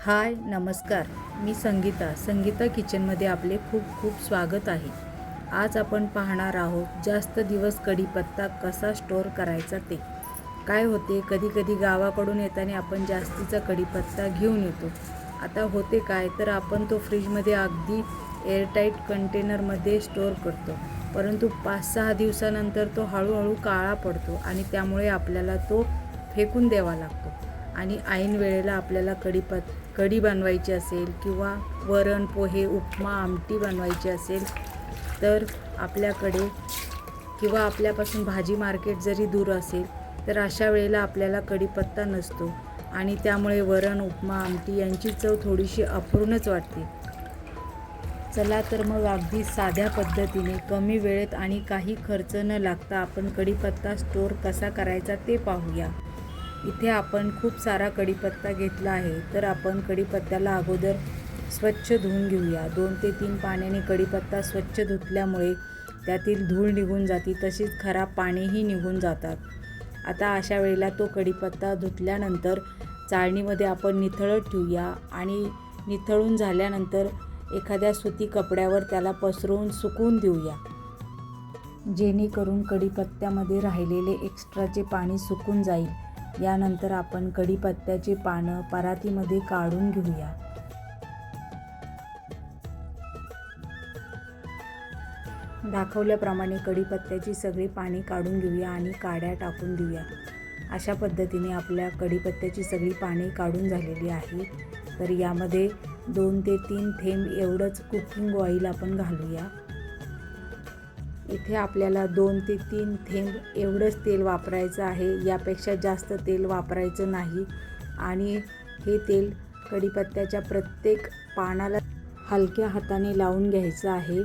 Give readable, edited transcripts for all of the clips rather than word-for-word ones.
हाय नमस्कार, मी संगीता किचनमध्ये आपले खूप खूप स्वागत आहे. आज आपण पाहणार आहोत जास्त दिवस कढीपत्ता कसा स्टोअर करायचा ते. काय होते, कधी कधी गावाकडून येताना आपण जास्तीचा कढीपत्ता घेऊन येतो. आता होते काय, तर आपण तो फ्रीजमध्ये अगदी एअरटाईट कंटेनरमध्ये स्टोअर करतो, परंतु 5-6 दिवसानंतर तो हळूहळू काळा पडतो आणि त्यामुळे आपल्याला तो फेकून द्यावा लागतो. आणि ऐन वेळेला आपल्याला कढी बनवायची असेल किंवा वरण, पोहे, उपमा, आमटी बनवायची असेल तर आपल्याकडे किंवा आपल्यापासून भाजी मार्केट जरी दूर असेल तर अशा वेळेला आपल्याला कढीपत्ता नसतो आणि त्यामुळे वरण, उपमा, आमटी यांची चव थोडीशी अपूर्णच वाटते. चला तर मग अगदी साध्या पद्धतीने कमी वेळेत आणि काही खर्च न लागता आपण कढीपत्ता स्टोअर कसा करायचा ते पाहूया. इथे आपण खूप सारा कढीपत्ता घेतला आहे, तर आपण कढीपत्त्याला अगोदर स्वच्छ धुवून घेऊया. 2 ते 3 पाण्याने कढीपत्ता स्वच्छ धुतल्यामुळे त्यातील धूळ निघून जाते, तसेच खराब पाणीही निघून जातात. आता अशा वेळेला तो कढीपत्ता धुतल्यानंतर चाळणीमध्ये आपण निथळत ठेवूया आणि निथळून झाल्यानंतर एखाद्या सुती कपड्यावर त्याला पसरवून सुकवून देऊया, जेणेकरून कढीपत्त्यामध्ये राहिलेले एक्स्ट्राचे पाणी सुकून जाईल. यानंतर आपण कढीपत्त्याचे पानं परातीमध्ये काढून घेऊया. दाखवल्याप्रमाणे कढीपत्त्याची सगळी पाणी काढून घेऊया आणि काड्या टाकून देऊया. अशा पद्धतीने आपल्या कढीपत्त्याची सगळी पाणी काढून झालेली आहे. तर यामध्ये 2 ते 3 थेंब एवढंच कुकिंग ऑइल आपण घालूया. इथे आपल्याला 2 ते 3 थेंब एवढंच तेल वापरायचं आहे, यापेक्षा जास्त तेल वापरायचं नाही. आणि हे तेल कढीपत्त्याच्या प्रत्येक पानाला हलक्या हाताने लावून घ्यायचं आहे.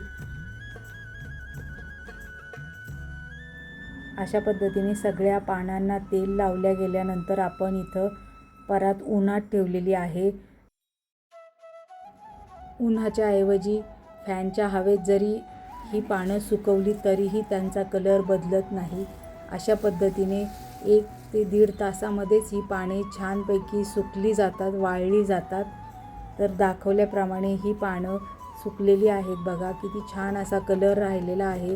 अशा पद्धतीने सगळ्या पानांना तेल लावल्या गेल्यानंतर आपण इथं परात उन्हात ठेवलेली आहे. उन्हाच्या ऐवजी फॅनच्या हवेत जरी ही पानं सुकवली तरीही त्यांचा कलर बदलत नाही. अशा पद्धतीने 1 ते 1.5 तासामध्येच ही पाने छानपैकी सुकली जातात, वाळली जातात. तर दाखवल्याप्रमाणे ही पानं सुकलेली आहेत. बघा किती छान असा कलर राहिलेला आहे.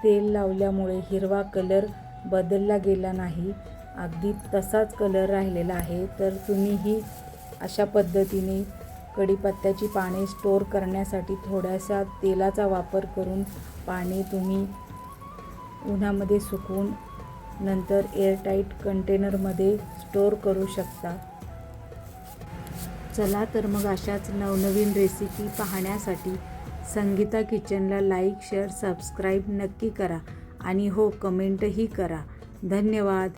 तेल लावल्यामुळे हिरवा कलर बदलला गेला नाही, अगदी तसाच कलर राहिलेला आहे. तर तुम्हीही अशा पद्धतीने कढीपत्त्याची पाने स्टोअर करण्यासाठी थोड्याशा तेलाचा वापर करून पाने तुम्ही उन्हामध्ये सुकवून नंतर एअरटाईट कंटेनरमध्ये स्टोअर करू शकता. चला तर मग अशाच नवनवीन रेसिपी पाहण्यासाठी संगीता किचनला लाईक, शेअर, सबस्क्राईब नक्की करा आणि हो, कमेंटही करा. धन्यवाद.